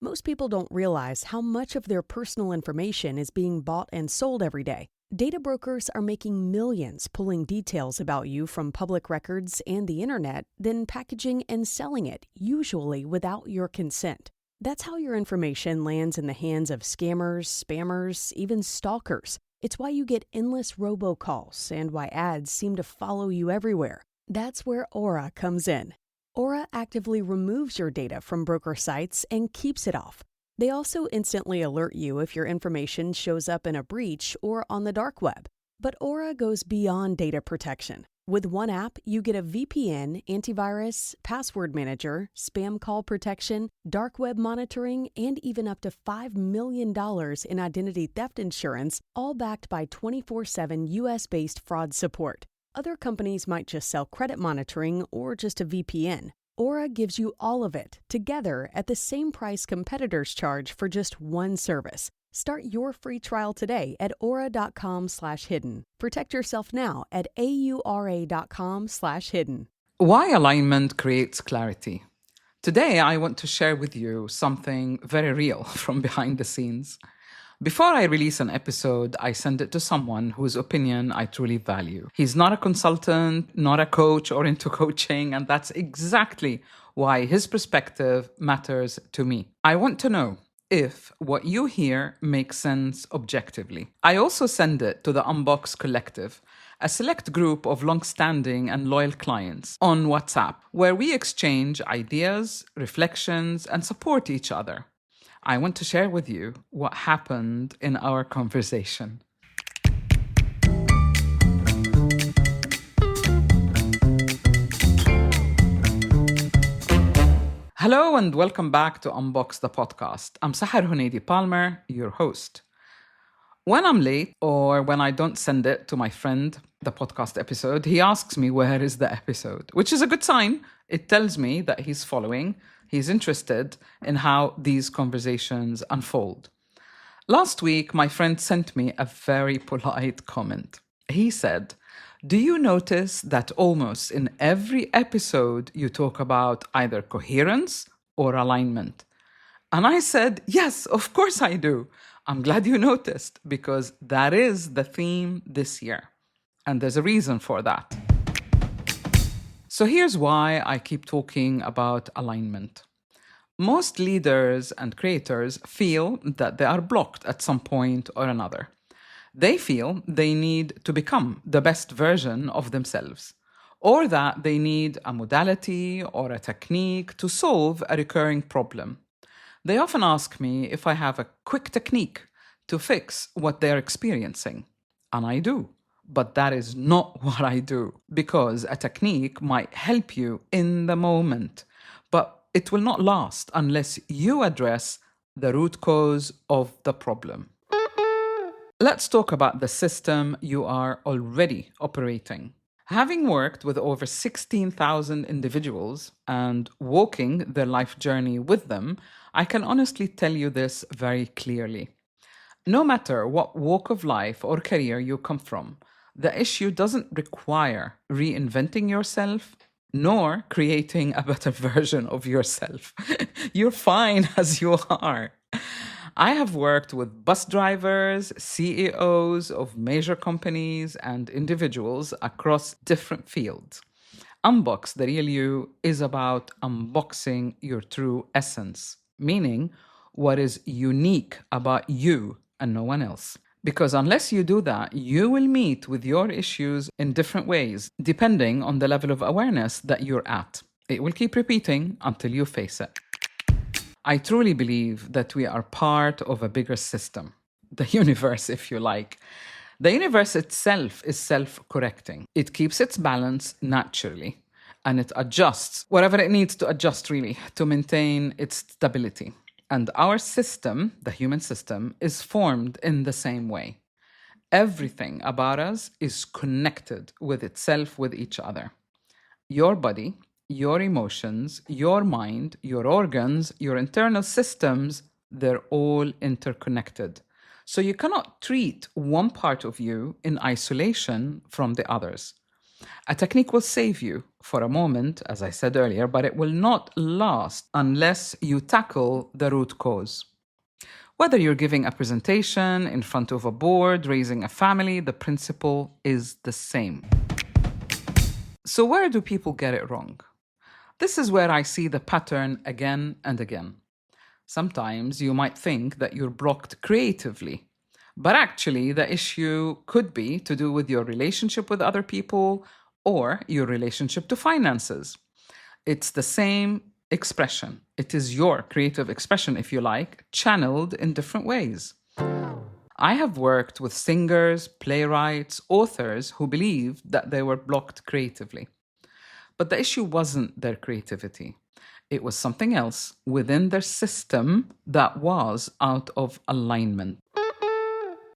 Most people don't realize how much of their personal information is being bought and sold every day. Data brokers are making millions pulling details about you from public records and the internet, then packaging and selling it, usually without your consent. That's how your information lands in the hands of scammers, spammers, even stalkers. It's why you get endless robocalls and why ads seem to follow you everywhere. That's where Aura comes in. Aura actively removes your data from broker sites and keeps it off. They also instantly alert you if your information shows up in a breach or on the dark web. But Aura goes beyond data protection. With one app, you get a VPN, antivirus, password manager, spam call protection, dark web monitoring, and even up to $5 million in identity theft insurance, all backed by 24/7 US-based fraud support. Other companies might just sell credit monitoring or just a VPN. Aura gives you all of it, together at the same price competitors charge for just one service. Start your free trial today at aura.com/hidden. Protect yourself now at aura.com/hidden. Why alignment creates clarity. Today, I want to share with you something very real from behind the scenes. Before I release an episode, I send it to someone whose opinion I truly value. He's not a consultant, not a coach or into coaching, and that's exactly why his perspective matters to me. I want to know if what you hear makes sense objectively. I also send it to the Unbox Collective, a select group of long-standing and loyal clients on WhatsApp, where we exchange ideas, reflections, and support each other. I want to share with you what happened in our conversation. Hello and welcome back to Unbox the podcast. I'm Sahar Palmer, your host. When I'm late or when I don't send it to my friend, the podcast episode, he asks me where is the episode, which is a good sign. It tells me that he's following, he's interested in how these conversations unfold. Last week, my friend sent me a very polite comment. He said, "Do you notice that almost in every episode you talk about either coherence or alignment?" And I said, "Yes, of course I do. I'm glad you noticed because that is the theme this year. And there's a reason for that." So here's why I keep talking about alignment. Most leaders and creators feel that they are blocked at some point or another. They feel they need to become the best version of themselves, or that they need a modality or a technique to solve a recurring problem. They often ask me if I have a quick technique to fix what they're experiencing. And I do. But that is not what I do, because a technique might help you in the moment, but it will not last unless you address the root cause of the problem. Let's talk about the system you are already operating. Having worked with over 16,000 individuals and walking their life journey with them, I can honestly tell you this very clearly. No matter what walk of life or career you come from, the issue doesn't require reinventing yourself nor creating a better version of yourself. You're fine as you are. I have worked with bus drivers, CEOs of major companies, and individuals across different fields. Unbox the Real You is about unboxing your true essence, meaning what is unique about you and no one else. Because unless you do that, you will meet with your issues in different ways, depending on the level of awareness that you're at. It will keep repeating until you face it. I truly believe that we are part of a bigger system, the universe, if you like. The universe itself is self-correcting. It keeps its balance naturally, and it adjusts whatever it needs to adjust, really, to maintain its stability. And our system, the human system, is formed in the same way. Everything about us is connected with itself, with each other. Your body, your emotions, your mind, your organs, your internal systems, they're all interconnected. So you cannot treat one part of you in isolation from the others. A technique will save you for a moment, as I said earlier, but it will not last unless you tackle the root cause. Whether you're giving a presentation in front of a board, raising a family, the principle is the same. So where do people get it wrong? This is where I see the pattern again and again. Sometimes you might think that you're blocked creatively, but actually the issue could be to do with your relationship with other people or your relationship to finances. It's the same expression. It is your creative expression, if you like, channeled in different ways. I have worked with singers, playwrights, authors who believed that they were blocked creatively. But the issue wasn't their creativity. It was something else within their system that was out of alignment.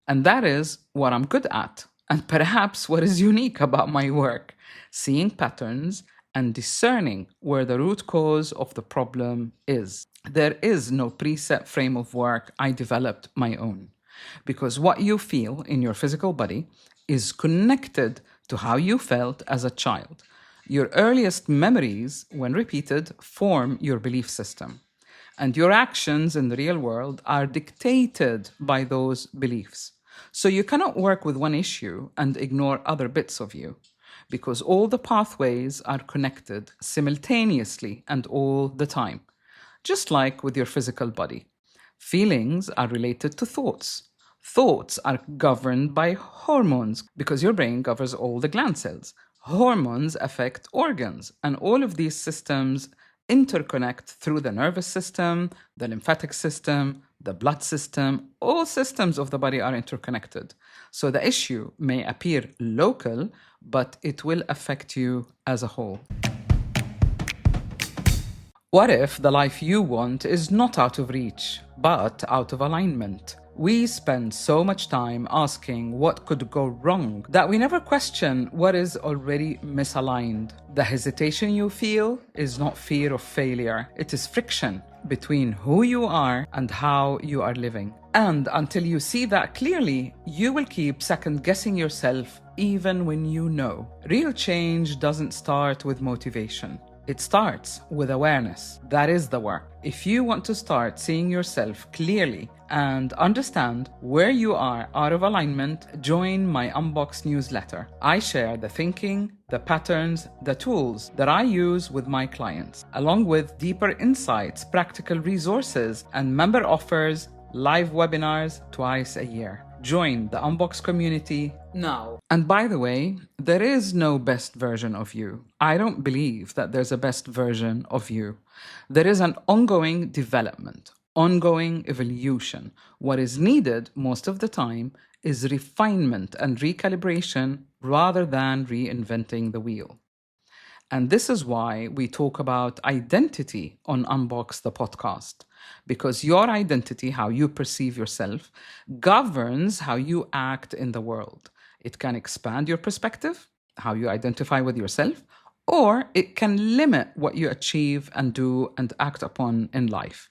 And that is what I'm good at, and perhaps what is unique about my work, seeing patterns and discerning where the root cause of the problem is. There is no preset frame of work I developed my own, because what you feel in your physical body is connected to how you felt as a child. Your earliest memories, when repeated, form your belief system. And your actions in the real world are dictated by those beliefs. So you cannot work with one issue and ignore other bits of you, because all the pathways are connected simultaneously and all the time. Just like with your physical body. Feelings are related to thoughts. Thoughts are governed by hormones because your brain governs all the gland cells. Hormones affect organs, and all of these systems interconnect through the nervous system, the lymphatic system, the blood system. All systems of the body are interconnected. So the issue may appear local, but it will affect you as a whole. What if the life you want is not out of reach, but out of alignment? We spend so much time asking what could go wrong that we never question what is already misaligned. The hesitation you feel is not fear of failure, it is friction between who you are and how you are living. And until you see that clearly, you will keep second guessing yourself even when you know. Real change doesn't start with motivation. It starts with awareness. That is the work. If you want to start seeing yourself clearly and understand where you are out of alignment, join my Unbox newsletter. I share the thinking, the patterns, the tools that I use with my clients, along with deeper insights, practical resources, and member offers, live webinars twice a year. Join the Unbox community now. And by the way, there is no best version of you. I don't believe that there's a best version of you. There is an ongoing development, ongoing evolution. What is needed most of the time is refinement and recalibration rather than reinventing the wheel. And this is why we talk about identity on Unbox the podcast. Because your identity, how you perceive yourself, governs how you act in the world. It can expand your perspective, how you identify with yourself, or it can limit what you achieve and do and act upon in life.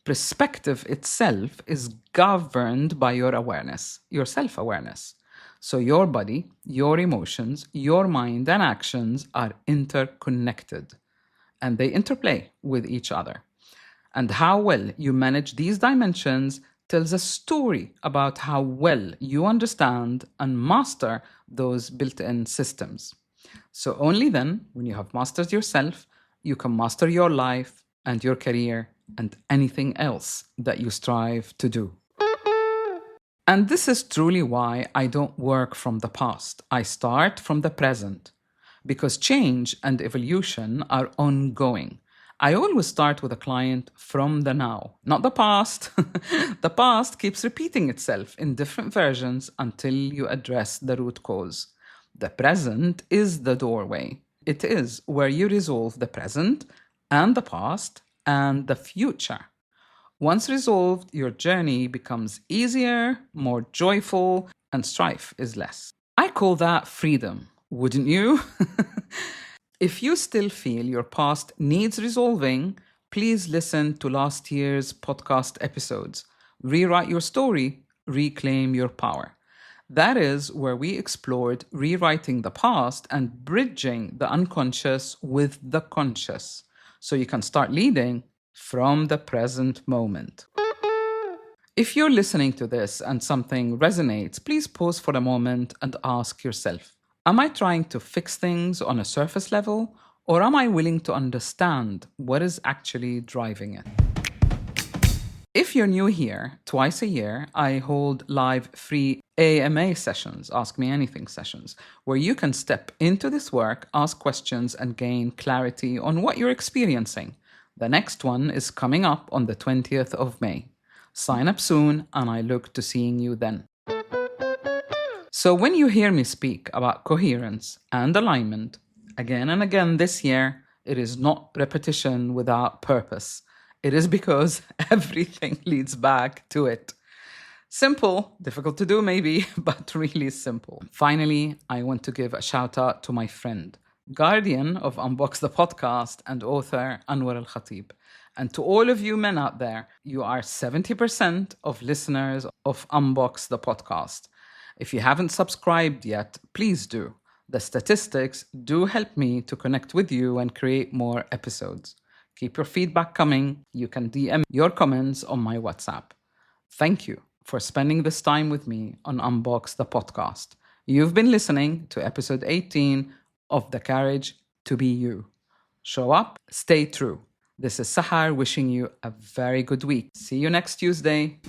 Perspective itself is governed by your awareness, your self-awareness. So your body, your emotions, your mind and actions are interconnected and they interplay with each other. And how well you manage these dimensions tells a story about how well you understand and master those built-in systems. So only then, when you have mastered yourself, you can master your life and your career and anything else that you strive to do. And this is truly why I don't work from the past. I start from the present, because change and evolution are ongoing. I always start with a client from the now, not the past. The past keeps repeating itself in different versions until you address the root cause. The present is the doorway. It is where you resolve the present and the past and the future. Once resolved, your journey becomes easier, more joyful, and strife is less. I call that freedom, wouldn't you? If you still feel your past needs resolving, please listen to last year's podcast episodes. Rewrite your story, reclaim your power. That is where we explored rewriting the past and bridging the unconscious with the conscious so you can start leading from the present moment. If you're listening to this and something resonates, please pause for a moment and ask yourself, am I trying to fix things on a surface level, or am I willing to understand what is actually driving it? If you're new here, twice a year, I hold live free AMA sessions, Ask Me Anything sessions, where you can step into this work, ask questions, and gain clarity on what you're experiencing. The next one is coming up on the 20th of May. Sign up soon, and I look to seeing you then. So when you hear me speak about coherence and alignment, again and again this year, it is not repetition without purpose. It is because everything leads back to it. Simple, difficult to do maybe, but really simple. Finally, I want to give a shout out to my friend, guardian of Unbox the podcast and author Anwar Al-Khatib. And to all of you men out there, you are 70% of listeners of Unbox the podcast. If you haven't subscribed yet, please do. The statistics do help me to connect with you and create more episodes. Keep your feedback coming. You can DM your comments on my WhatsApp. Thank you for spending this time with me on Unbox the podcast. You've been listening to episode 18 of The Courage to Be You. Show up, stay true. This is Sahar wishing you a very good week. See you next Tuesday.